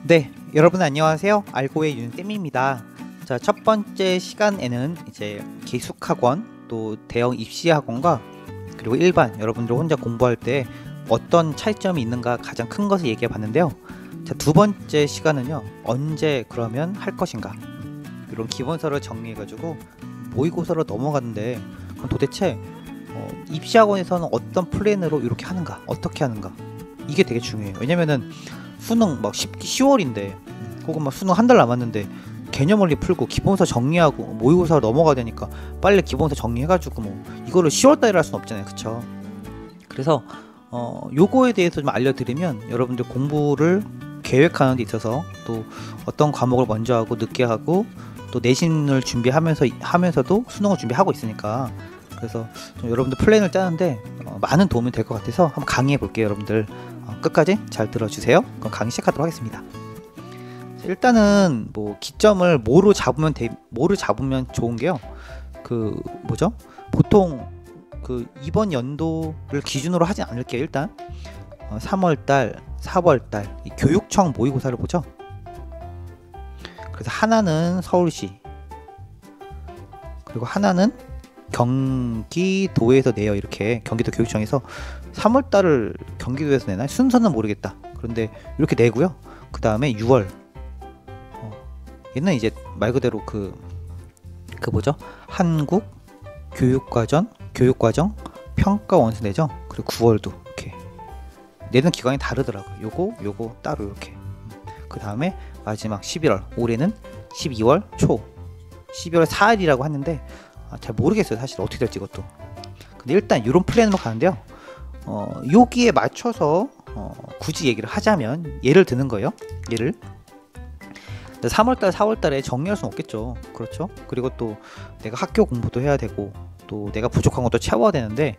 네, 여러분 안녕하세요. 알고의 윤쌤입니다. 자, 첫 번째 시간에는 이제 기숙학원, 또 대형 입시학원과 그리고 일반 여러분들 혼자 공부할 때 어떤 차이점이 있는가 가장 큰 것을 얘기해 봤는데요. 자, 두 번째 시간은요. 언제 그러면 할 것인가? 이런 기본서를 정리해 가지고 모의고사로 넘어갔는데 그럼 도대체 입시학원에서는 어떤 플랜으로 이렇게 하는가? 어떻게 하는가? 이게 되게 중요해요. 왜냐면은 수능 막 10월인데 혹은 막 수능 한 달 남았는데 개념 원리 풀고 기본서 정리하고 모의고사 넘어가야 되니까 빨리 기본서 정리해가지고 뭐 이거를 10월 달에 할 수는 없잖아요, 그쵸? 그래서 요거에 대해서 좀 알려드리면 여러분들 공부를 계획하는 데 있어서 또 어떤 과목을 먼저 하고 늦게 하고 또 내신을 하면서도 수능을 준비하고 있으니까 그래서 좀 여러분들 플랜을 짜는데 많은 도움이 될 것 같아서 한번 강의해 볼게요. 여러분들 끝까지 잘 들어주세요. 그럼 강의 시작하도록 하겠습니다. 일단은 뭐 기점을 뭐로 잡으면 좋은 게요. 그 뭐죠? 보통 그 이번 연도를 기준으로 하진 않을게요. 일단 3월달, 4월달 이 교육청 모의고사를 보죠. 그래서 하나는 서울시, 그리고 하나는 경기도에서 내요. 이렇게 경기도 교육청에서 3월달을 경기도에서 내나 순서는 모르겠다. 그런데 이렇게 내고요. 그 다음에 6월 얘는 이제 말 그대로 그 뭐죠? 한국 교육과정 평가 원서 내죠. 그리고 9월도 이렇게 내는 기간이 다르더라고요. 요거 따로 이렇게. 그 다음에 마지막 11월, 올해는 12월 초 12월 4일이라고 하는데 잘 모르겠어요. 사실 어떻게 될지 이것도. 근데 일단 이런 플랜으로 가는데요. 여기에 맞춰서 굳이 얘기를 하자면 예를 드는 거예요. 3월달, 4월달에 정리할 수는 없겠죠. 그렇죠? 그리고 또 내가 학교 공부도 해야 되고 또 내가 부족한 것도 채워야 되는데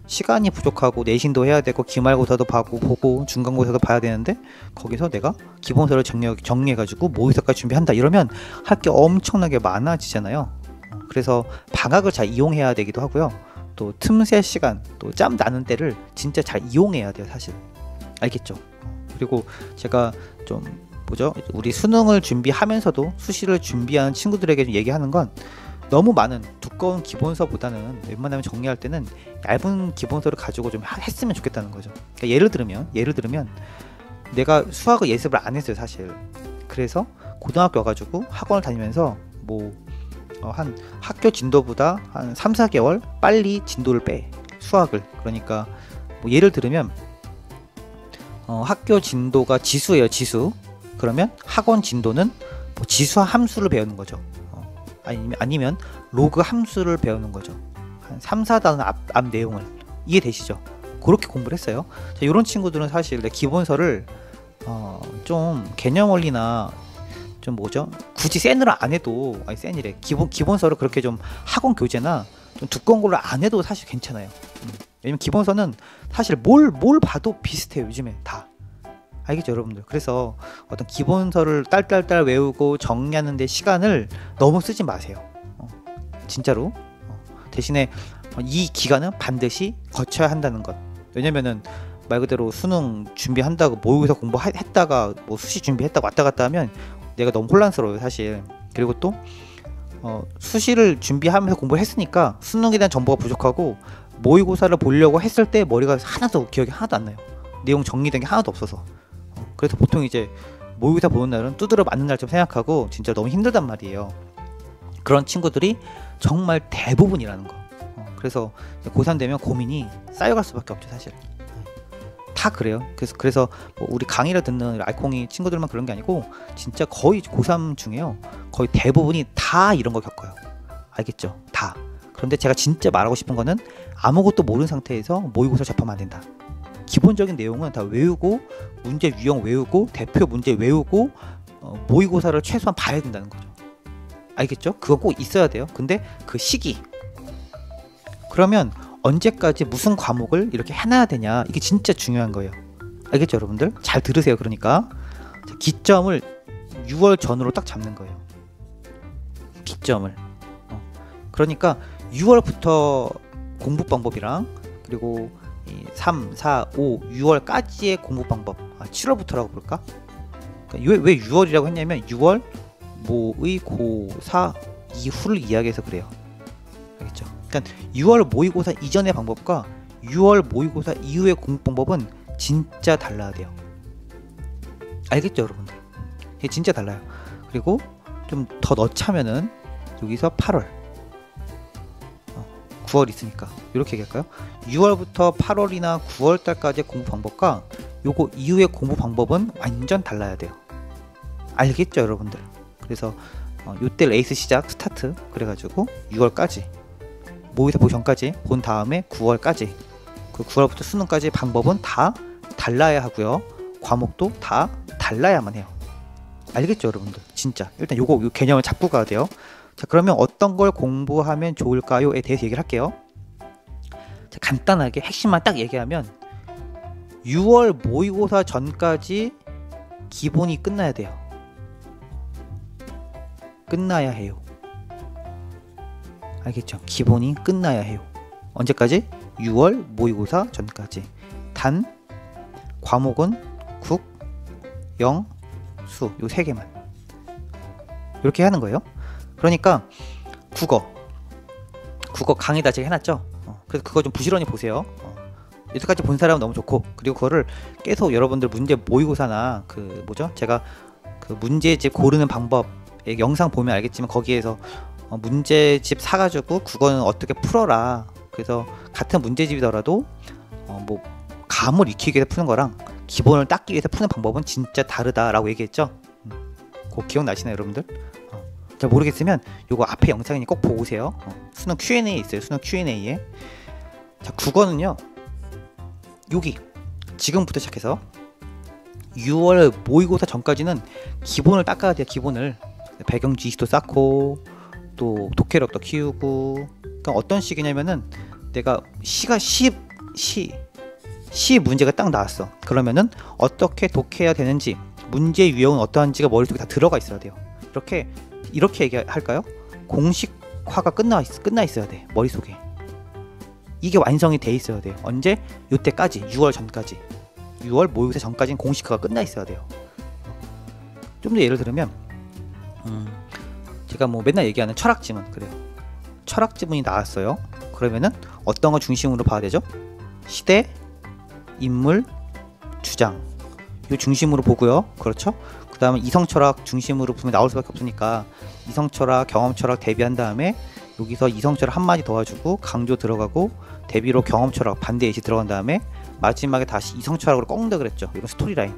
시간이 부족하고 내신도 해야 되고 기말고사도 보고 중간고사도 봐야 되는데 거기서 내가 기본서를 정리해가지고 모의고사까지 준비한다 이러면 할 게 엄청나게 많아지잖아요. 그래서 방학을 잘 이용해야 되기도 하고요. 또 틈새 시간, 또 짬 나는 때를 진짜 잘 이용해야 돼요, 사실. 알겠죠? 그리고 제가 좀 뭐죠? 우리 수능을 준비하면서도 수시를 준비하는 친구들에게 좀 얘기하는 건 너무 많은 두꺼운 기본서보다는 웬만하면 정리할 때는 얇은 기본서를 가지고 좀 했으면 좋겠다는 거죠. 그러니까 예를 들면 내가 수학을 예습을 안 했어요, 사실. 그래서 고등학교 와가지고 학원을 다니면서 한 학교 진도보다 한 3, 4개월 빨리 진도를 빼 수학을. 그러니까 뭐 예를 들면 학교 진도가 지수예요, 지수. 그러면 학원 진도는 뭐 지수 함수를 배우는 거죠. 아니면 로그 함수를 배우는 거죠. 한 3, 4단 앞 내용을 이해되시죠? 그렇게 공부를 했어요. 자, 이런 친구들은 사실 내 기본서를 좀 개념 원리나 좀 뭐죠? 굳이 센을 안 해도 센이래. 기본서를 그렇게 좀 학원 교재나 좀 두꺼운 걸로 안 해도 사실 괜찮아요. 왜냐면 기본서는 사실 뭘 봐도 비슷해요. 요즘에 다. 알겠죠, 여러분들? 그래서 어떤 기본서를 딸딸딸 외우고 정리하는 데 시간을 너무 쓰지 마세요. 진짜로. 대신에 이 기간은 반드시 거쳐야 한다는 것. 왜냐면은 말 그대로 수능 준비한다고 모의고사 공부했다가 뭐 수시 준비했다고 왔다 갔다 하면 내가 너무 혼란스러워요, 사실. 그리고 또 수시를 준비하면서 공부를 했으니까 수능에 대한 정보가 부족하고 모의고사를 보려고 했을 때 머리가 기억이 하나도 안 나요. 내용 정리된 게 하나도 없어서. 그래서 보통 이제 모의고사 보는 날은 두드려 맞는 날처럼 생각하고 진짜 너무 힘들단 말이에요. 그런 친구들이 정말 대부분이라는 거. 그래서 고3 되면 고민이 쌓여갈 수밖에 없죠, 사실. 다 그래요. 그래서 뭐 우리 강의를 듣는 알콩이 친구들만 그런 게 아니고 진짜 거의 고3 중에요. 거의 대부분이 다 이런 거 겪어요. 알겠죠? 다. 그런데 제가 진짜 말하고 싶은 거는 아무것도 모르는 상태에서 모의고사 접하면 안 된다. 기본적인 내용은 다 외우고 문제 유형 외우고 대표 문제 외우고 모의고사를 최소한 봐야 된다는 거죠. 알겠죠? 그거 꼭 있어야 돼요. 근데 그 시기, 그러면 언제까지 무슨 과목을 이렇게 해놔야 되냐, 이게 진짜 중요한 거예요. 알겠죠, 여러분들? 잘 들으세요. 그러니까 기점을 6월 전으로 딱 잡는 거예요. 기점을. 그러니까 6월부터 공부 방법이랑 그리고 3, 4, 5, 6월까지의 공부 방법, 7월부터라고 볼까? 그러니까 왜 6월이라고 했냐면 6월 모의고사 이후를 이야기해서 그래요. 알겠죠? 그러니까 6월 모의고사 이전의 방법과 6월 모의고사 이후의 공부 방법은 진짜 달라야 돼요. 알겠죠, 여러분들? 이게 진짜 달라요. 그리고 좀 더 넣자면은 여기서 8월, 9월 있으니까 이렇게 얘기할까요? 6월부터 8월이나 9월 달까지의 공부 방법과 요거 이후의 공부 방법은 완전 달라야 돼요. 알겠죠, 여러분들? 그래서 요때 레이스 시작 스타트 그래가지고 6월까지 모의고사 보기 전까지 본 다음에 9월까지 그 9월부터 수능까지 방법은 다 달라야 하고요. 과목도 다 달라야만 해요. 알겠죠, 여러분들? 진짜 일단 요 개념을 잡고 가야 돼요. 자, 그러면 어떤 걸 공부하면 좋을까요?에 대해서 얘기를 할게요. 자, 간단하게 핵심만 딱 얘기하면 6월 모의고사 전까지 기본이 끝나야 돼요. 끝나야 해요. 알겠죠? 기본이 끝나야 해요. 언제까지? 6월 모의고사 전까지. 단 과목은 국, 영, 수 요 3개만 이렇게 하는 거예요. 그러니까 국어 강의다 제가 해놨죠. 그래서 그거 좀 부지런히 보세요. 여태까지 본 사람은 너무 좋고, 그리고 그거를 계속 여러분들 문제 모의고사나 그 뭐죠? 제가 그 문제집 고르는 방법 영상 보면 알겠지만 거기에서 문제집 사가지고 국어는 어떻게 풀어라. 그래서 같은 문제집이더라도 뭐 감을 익히기 위해서 푸는 거랑 기본을 닦기 위해서 푸는 방법은 진짜 다르다라고 얘기했죠. 그거 기억나시나요, 여러분들? 잘 모르겠으면 요거 앞에 영상이니 꼭 보고 오세요. 수능 Q&A 있어요. 수능 Q&A에. 자, 국어는요. 여기 지금부터 시작해서 6월 모의고사 전까지는 기본을 닦아야 돼요. 기본을. 배경 지식도 쌓고 또 독해력도 키우고. 그러니까 어떤 식이냐면은 내가 시 문제가 딱 나왔어. 그러면은 어떻게 독해야 되는지, 문제 유형은 어떠한지가 머릿속에 다 들어가 있어야 돼요. 이렇게 얘기할까요? 공식화가 끝나 있어야 돼. 머릿속에. 이게 완성이 돼 있어야 돼요. 언제? 요때까지 6월 전까지. 6월 모의고사 전까지는 공식화가 끝나 있어야 돼요. 좀 더 예를 들면 제가 뭐 맨날 얘기하는 철학 지문 그래요. 철학 지문이 나왔어요. 그러면은 어떤 거 중심으로 봐야 되죠? 시대, 인물, 주장 요 중심으로 보고요. 그렇죠? 그 다음에 이성철학 중심으로 보면 나올 수밖에 없으니까 이성철학, 경험철학 대비한 다음에 여기서 이성철학 한마디 더해주고 강조 들어가고 대비로 경험철학 반대 예시 들어간 다음에 마지막에 다시 이성철학으로 꺾는다 그랬죠. 이런 스토리라인.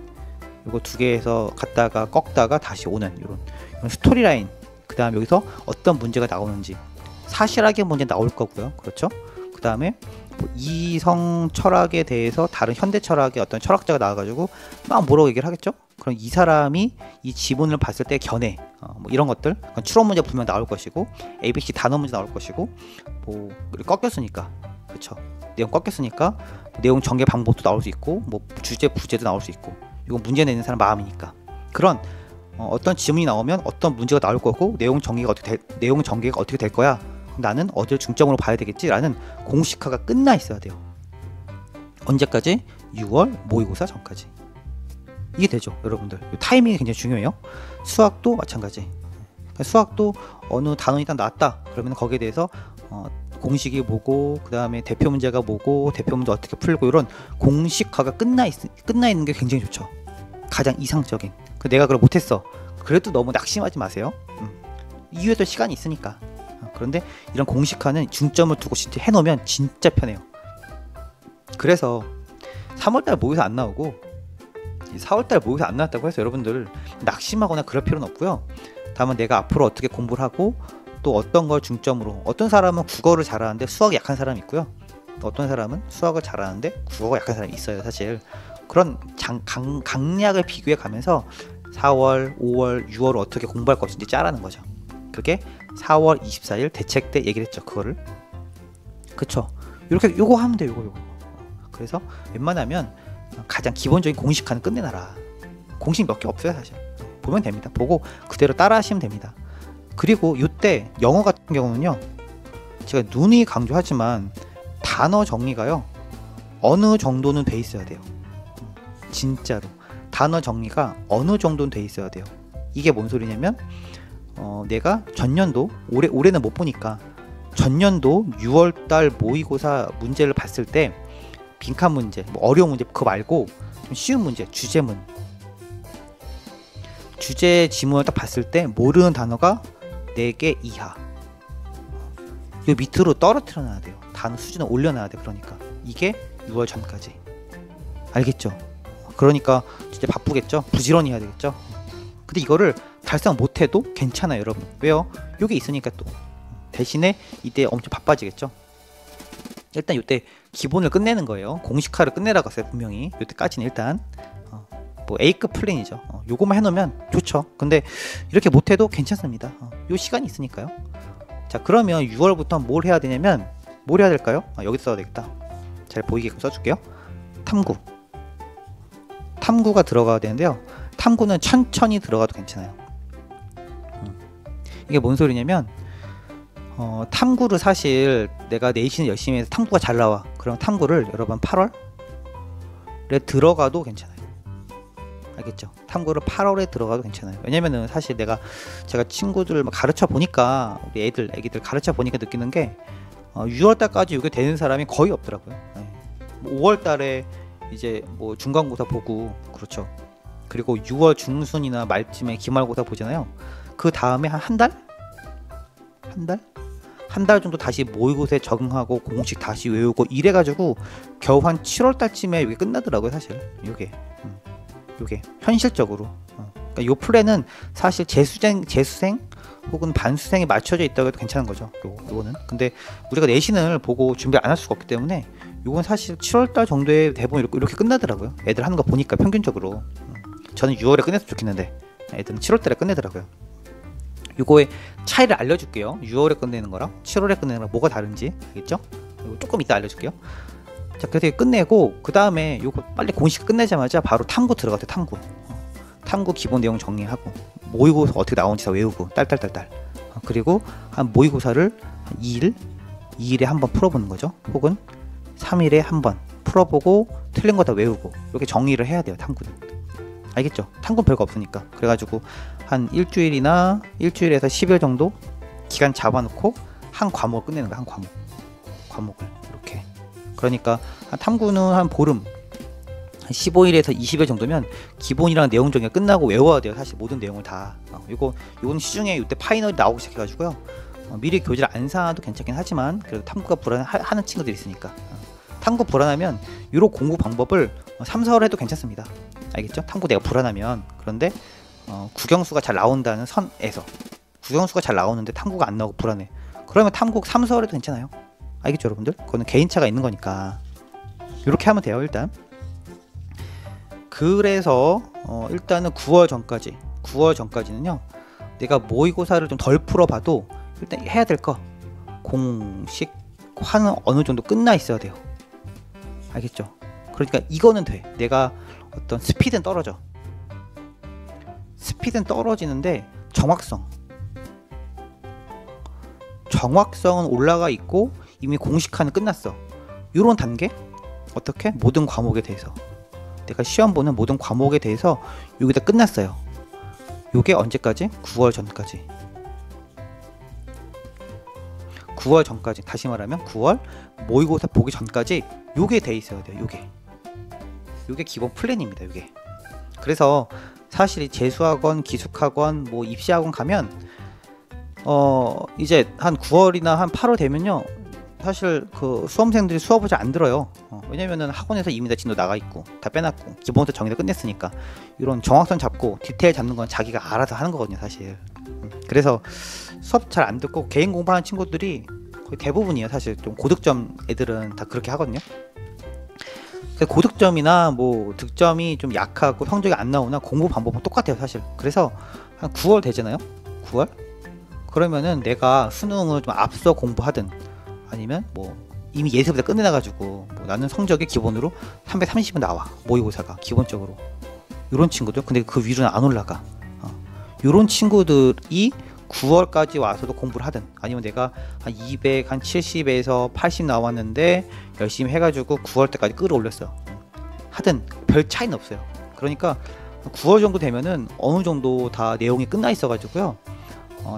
이거 두 개에서 갔다가 꺾다가 다시 오는 이런 스토리라인. 그 다음 여기서 어떤 문제가 나오는지 사실하게 문제 나올 거고요. 그렇죠? 그 다음에 뭐 이성 철학에 대해서 다른 현대 철학의 어떤 철학자가 나와가지고 막 뭐라고 얘기를 하겠죠? 그럼 이 사람이 이 지문을 봤을 때 견해 뭐 이런 것들 추론 문제 분명 나올 것이고 ABC 단어 문제 나올 것이고 뭐 꺾였으니까 그렇죠? 내용 꺾였으니까 내용 전개 방법도 나올 수 있고 뭐 주제 부제도 나올 수 있고 이건 문제 내는 사람 마음이니까 그런 어떤 지문이 나오면 어떤 문제가 나올 거고 내용 전개가 어떻게 될 거야. 나는 어디를 중점으로 봐야 되겠지라는 공식화가 끝나 있어야 돼요. 언제까지? 6월 모의고사 전까지. 이게 되죠, 여러분들. 타이밍이 굉장히 중요해요. 수학도 마찬가지. 수학도 어느 단원이 딱 나왔다. 그러면 거기에 대해서 공식이 뭐고, 그 다음에 대표 문제가 뭐고, 대표 문제 어떻게 풀고 이런 공식화가 끝나 있는 게 굉장히 좋죠. 가장 이상적인. 내가 그걸 못했어. 그래도 너무 낙심하지 마세요. 이후에도 시간이 있으니까. 그런데 이런 공식화는 중점을 두고 진짜 해놓으면 진짜 편해요. 그래서 3월달 모의고사 안 나오고 4월달 모의고사 안 나왔다고 해서 여러분들 낙심하거나 그럴 필요는 없고요. 다만 내가 앞으로 어떻게 공부를 하고 또 어떤 걸 중점으로, 어떤 사람은 국어를 잘하는데 수학이 약한 사람이 있고요. 또 어떤 사람은 수학을 잘하는데 국어가 약한 사람이 있어요. 사실 그런 강약을 비교해 가면서 4월, 5월, 6월 어떻게 공부할 것인지 짜라는 거죠. 그게 4월 24일 대책 때 얘기를 했죠. 그거를. 그쵸? 이렇게 요거 하면 돼요. 요거. 그래서 웬만하면 가장 기본적인 공식화는 끝내놔라. 공식 몇 개 없어요. 사실. 보면 됩니다. 보고 그대로 따라 하시면 됩니다. 그리고 이때 영어 같은 경우는요. 제가 누누이 강조하지만 단어 정리가요. 어느 정도는 돼 있어야 돼요. 진짜로. 단어 정리가 어느 정도는 돼 있어야 돼요. 이게 뭔 소리냐면 내가 전년도 올해는 못 보니까 전년도 6월달 모의고사 문제를 봤을 때 빈칸 문제, 뭐 어려운 문제 그거 말고 좀 쉬운 문제, 주제문, 주제 지문을 딱 봤을 때 모르는 단어가 4개 이하, 이 밑으로 떨어뜨려 놔야 돼요. 단어 수준을 올려놔야 돼. 그러니까 이게 6월 전까지. 알겠죠? 그러니까 진짜 바쁘겠죠? 부지런히 해야 되겠죠? 근데 이거를 달성 못해도 괜찮아요, 여러분. 왜요? 요게 있으니까 또. 대신에 이때 엄청 바빠지겠죠? 일단 이때 기본을 끝내는 거예요. 공식화를 끝내라고 했어요, 분명히. 이때까지는 일단 뭐 A급 플랜이죠. 요것만 해놓으면 좋죠. 근데 이렇게 못해도 괜찮습니다. 요 시간이 있으니까요. 자, 그러면 6월부터 뭘 해야 되냐면 뭘 해야 될까요? 여기 써야 되겠다. 잘 보이게끔 써줄게요. 탐구가 들어가야 되는데요. 탐구는 천천히 들어가도 괜찮아요. 이게 뭔 소리냐면 탐구를 사실 내가 내신을 열심히 해서 탐구가 잘 나와. 그럼 탐구를 여러분 8월에 들어가도 괜찮아요. 알겠죠? 탐구를 8월에 들어가도 괜찮아요. 왜냐면은 사실 제가 친구들 가르쳐 보니까 우리 애기들 가르쳐 보니까 느끼는 게 6월달까지 이게 되는 사람이 거의 없더라고요. 네. 5월달에 이제 뭐 중간고사 보고 그렇죠. 그리고 6월 중순이나 말쯤에 기말고사 보잖아요. 그 다음에 한 달? 한 달 정도 다시 모의고사에 적응하고 공식 다시 외우고 이래가지고 겨우 한 7월달쯤에 이게 끝나더라고요. 사실 요게 현실적으로 그러니까 요 플랜은 사실 재수생 혹은 반수생에 맞춰져 있다고 해도 괜찮은 거죠. 요거는. 근데 우리가 내신을 보고 준비 안 할 수가 없기 때문에 요건 사실 7월달 정도에 대부분 이렇게 끝나더라고요. 애들 하는 거 보니까 평균적으로. 저는 6월에 끝냈으면 좋겠는데 애들은 7월달에 끝내더라고요. 요거의 차이를 알려줄게요. 6월에 끝내는 거랑 7월에 끝내는 거랑 뭐가 다른지 알겠죠? 이거 조금 이따 알려줄게요. 자, 그래서 끝내고 그 다음에 요거 빨리 공식 끝내자마자 바로 탐구 들어가세요. 탐구 기본 내용 정리하고 모의고사 어떻게 나오는지 다 외우고 딸딸딸딸. 그리고 한 모의고사를 한 2일에 한번 풀어보는 거죠. 혹은 3일에 한번 풀어보고 틀린 거 다 외우고 이렇게 정리를 해야 돼요. 탐구는. 알겠죠? 탐구는 별거 없으니까. 그래가지고 한 일주일에서 10일 정도 기간 잡아놓고 한 과목을 끝내는 거야. 한 과목을 이렇게. 그러니까 탐구는 한 보름, 한 15일에서 20일 정도면 기본이랑 내용 정리가 끝나고 외워야 돼요. 사실 모든 내용을 다. 요건 시중에 이때 파이널이 나오기 시작해가지고요. 미리 교재를 안 사도 괜찮긴 하지만 그래도 탐구가 불안하는 친구들이 있으니까. 탐구 불안하면 요런 공부 방법을 3, 4월 해도 괜찮습니다. 알겠죠? 탐구 내가 불안하면. 그런데 국영수가 잘 나온다는 선에서 국영수가 잘 나오는데 탐구가 안 나오고 불안해. 그러면 탐구 3, 4월 해도 괜찮아요. 알겠죠, 여러분들? 그거는 개인차가 있는 거니까. 이렇게 하면 돼요, 일단. 그래서 일단은 9월 전까지는요. 내가 모의고사를 좀 덜 풀어봐도 일단 해야 될 거 공식화는 어느 정도 끝나 있어야 돼요. 알겠죠? 그러니까 이거는 돼. 내가 어떤 스피드는 떨어져. 스피드는 떨어지는데 정확성은 올라가 있고 이미 공식화는 끝났어. 이런 단계? 어떻게? 모든 과목에 대해서 내가 시험 보는 모든 과목에 대해서 여기 다 끝났어요. 요게 언제까지? 9월 전까지. 9월 전까지. 다시 말하면 9월 모의고사 보기 전까지 요게 돼 있어야 돼요. 요게 기본 플랜입니다. 요게. 그래서 사실 재수학원, 기숙학원, 뭐 입시학원 가면 이제 한 9월이나 한 8월 되면요. 사실 그 수험생들이 수업을 잘 안 들어요. 왜냐면은 학원에서 이미 다 진도 나가 있고 다 빼놨고 기본부터 정의도 끝냈으니까 이런 정확성 잡고 디테일 잡는 건 자기가 알아서 하는 거거든요, 사실. 그래서 수업 잘 안 듣고 개인 공부하는 친구들이 거의 대부분이에요. 사실 좀 고득점 애들은 다 그렇게 하거든요. 고득점이나 뭐 득점이 좀 약하고 성적이 안 나오나 공부 방법은 똑같아요, 사실. 그래서 한 9월 되잖아요. 9월? 그러면은 내가 수능을 좀 앞서 공부하든 아니면 뭐 이미 예습을 다 끝내놔가지고 뭐 나는 성적이 기본으로 330은 나와. 모의고사가 기본적으로. 요런 친구들. 근데 그 위로는 안 올라가. 요런 친구들이 9월까지 와서도 공부를 하든 아니면 내가 한 200, 한 70에서 80 나왔는데 열심히 해가지고 9월 때까지 끌어올렸어. 하든 별 차이는 없어요. 그러니까 9월 정도 되면은 어느 정도 다 내용이 끝나 있어 가지고요.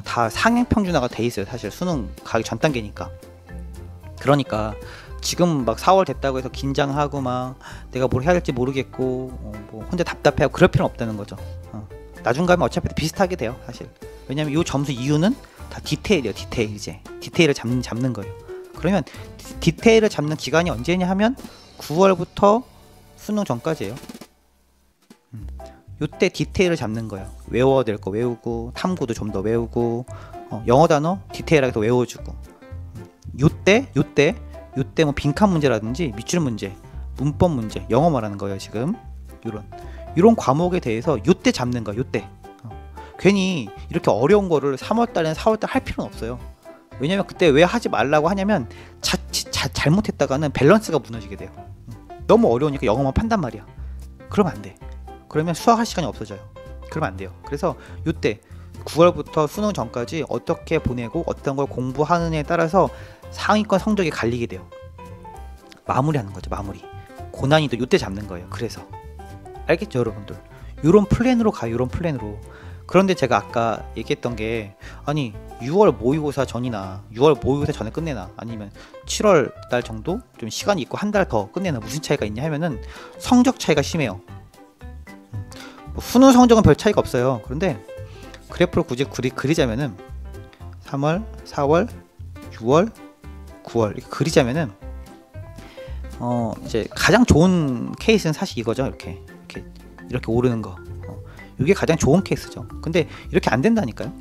다 상행 평준화가 돼 있어요. 사실 수능 가기 전 단계니까. 그러니까 지금 막 4월 됐다고 해서 긴장하고 막 내가 뭘 해야 할지 모르겠고 뭐 혼자 답답해하고 그럴 필요는 없다는 거죠. 나중 가면 어차피 비슷하게 돼요, 사실. 왜냐면 이 점수 이유는 다 디테일이에요. 디테일. 이제 디테일을 잡는 거예요. 그러면 디테일을 잡는 기간이 언제냐 하면 9월부터 수능 전까지예요. 요때 디테일을 잡는 거예요. 외워야 될 거 외우고, 탐구도 좀 더 외우고, 영어 단어 디테일하게 더 외워주고. 요때 뭐 빈칸 문제라든지 밑줄 문제, 문법 문제, 영어 말하는 거예요. 지금 이런 과목에 대해서 요때 잡는 거야. 요때. 괜히 이렇게 어려운 거를 3월달이나 4월달 할 필요는 없어요. 왜냐면 그때 왜 하지 말라고 하냐면 자칫 잘못했다가는 밸런스가 무너지게 돼요. 너무 어려우니까 영어만 판단 말이야. 그러면 안 돼. 그러면 수학할 시간이 없어져요. 그러면 안 돼요. 그래서 요때 9월부터 수능 전까지 어떻게 보내고 어떤 걸 공부하느냐에 따라서 상위권 성적이 갈리게 돼요. 마무리하는 거죠. 마무리. 고난이도 요때 잡는 거예요. 그래서 알겠죠, 여러분들? 요런 플랜으로 가요. 요런 플랜으로. 그런데 제가 아까 얘기했던 게, 아니 6월 모의고사 전이나 6월 모의고사 전에 끝내나 아니면 7월 달 정도 좀 시간이 있고 한 달 더 끝내나 무슨 차이가 있냐 하면은 성적 차이가 심해요. 뭐 수능 성적은 별 차이가 없어요. 그런데 그래프를 굳이 그리자면은 3월, 4월, 6월, 9월 이렇게 그리자면은 이제 가장 좋은 케이스는 사실 이거죠. 이렇게 오르는 거. 이게 가장 좋은 케이스죠. 근데 이렇게 안 된다니까요.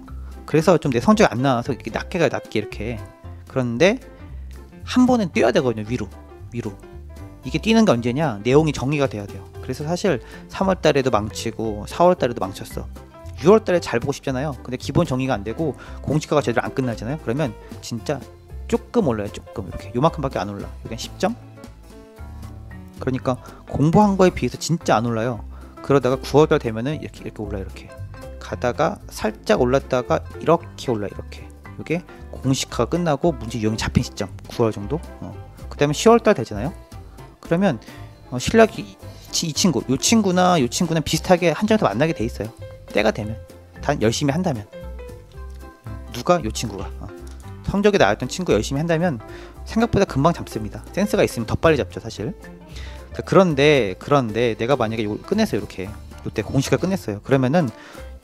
그래서 좀 내 성적이 안 나와서 이렇게 낮게 이렇게. 그런데 한 번은 뛰어야 되거든요. 위로. 이게 뛰는 게 언제냐? 내용이 정리가 돼야 돼요. 그래서 사실 3월 달에도 망치고 4월 달에도 망쳤어. 6월 달에 잘 보고 싶잖아요. 근데 기본 정리가 안 되고 공식화가 제대로 안 끝나잖아요. 그러면 진짜 조금 올라요. 조금 이렇게 요만큼밖에 안 올라. 여기 10점? 그러니까 공부한 거에 비해서 진짜 안 올라요. 그러다가 9월달 되면은 이렇게 올라요. 이렇게 가다가 살짝 올랐다가 이렇게 올라. 이렇게 이게 공식화가 끝나고 문제 유형이 잡힌 시점 9월 정도. 그 다음에 10월달 되잖아요. 그러면 실력이 이 친구나 이 친구는 비슷하게 한 점에서 만나게 돼 있어요. 때가 되면 단 열심히 한다면. 누가? 이 친구가 성적이 나왔던 친구 열심히 한다면 생각보다 금방 잡습니다. 센스가 있으면 더 빨리 잡죠, 사실. 자, 그런데 내가 만약에 이거 끝냈어요. 이렇게 이때 공식화 끝냈어요. 그러면은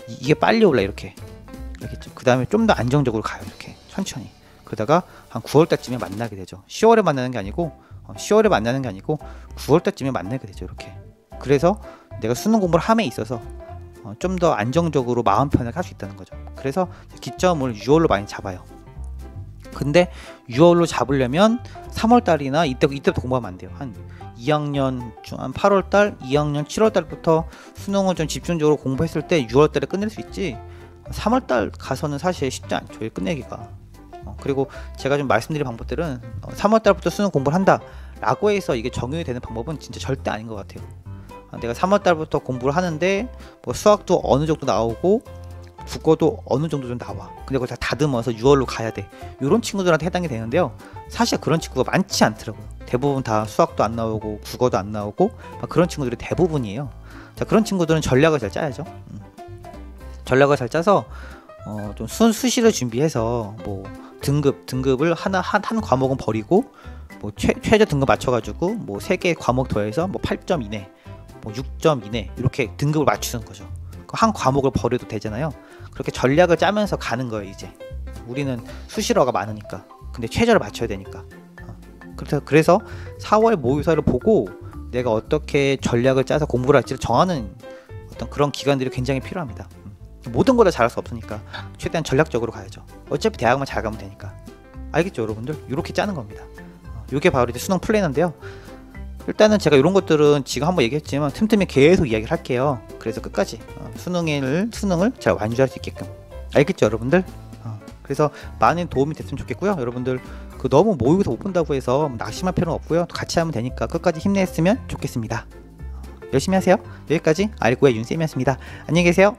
이게 빨리 올라. 이렇게 알겠죠? 그 다음에 좀 더 안정적으로 가요. 이렇게 천천히. 그러다가 한 9월달쯤에 만나게 되죠. 10월에 만나는 게 아니고 9월달쯤에 만나게 되죠. 이렇게. 그래서 내가 수능 공부를 함에 있어서 좀 더 안정적으로 마음 편하게 할 수 있다는 거죠. 그래서 기점을 6월로 많이 잡아요. 근데 6월로 잡으려면 3월달이나 이때부터 공부하면 안 돼요. 한 2학년 한 8월달, 2학년 7월달부터 수능을 좀 집중적으로 공부했을 때 6월달에 끝낼 수 있지 3월달 가서는 사실 쉽지 않죠. 끝내기가. 그리고 제가 좀 말씀드린 방법들은 3월달부터 수능 공부를 한다 라고 해서 이게 적용이 되는 방법은 진짜 절대 아닌 것 같아요. 내가 3월달부터 공부를 하는데 뭐 수학도 어느 정도 나오고 국어도 어느 정도 좀 나와. 근데 그걸 다 다듬어서 6월로 가야 돼. 이런 친구들한테 해당이 되는데요. 사실 그런 친구가 많지 않더라고요. 대부분 다 수학도 안 나오고 국어도 안 나오고 그런 친구들이 대부분이에요. 자, 그런 친구들은 전략을 잘 짜야죠. 전략을 잘 짜서 좀 수시를 준비해서 뭐 등급을 한 과목은 버리고 뭐 최저 등급 맞춰가지고 뭐 3개 과목 더해서 뭐 8점 이내, 뭐 6점 이내 이렇게 등급을 맞추는 거죠. 한 과목을 버려도 되잖아요. 그렇게 전략을 짜면서 가는 거예요. 이제 우리는 수시로가 많으니까. 근데 최저를 맞춰야 되니까. 그래서 4월 모의고사를 보고 내가 어떻게 전략을 짜서 공부를 할지를 정하는 어떤 그런 기간들이 굉장히 필요합니다. 모든 걸 다 잘할 수 없으니까 최대한 전략적으로 가야죠. 어차피 대학만 잘 가면 되니까. 알겠죠, 여러분들? 이렇게 짜는 겁니다. 이게 바로 이제 수능 플래너인데요. 일단은 제가 이런 것들은 지금 한번 얘기했지만 틈틈이 계속 이야기를 할게요. 그래서 끝까지 수능을 잘 완주할 수 있게끔. 알겠죠, 여러분들? 그래서 많은 도움이 됐으면 좋겠고요. 여러분들 너무 모의고사 못 본다고 해서 낙심할 필요는 없고요. 같이 하면 되니까 끝까지 힘냈으면 좋겠습니다. 열심히 하세요. 여기까지 알고의 윤쌤이었습니다. 안녕히 계세요.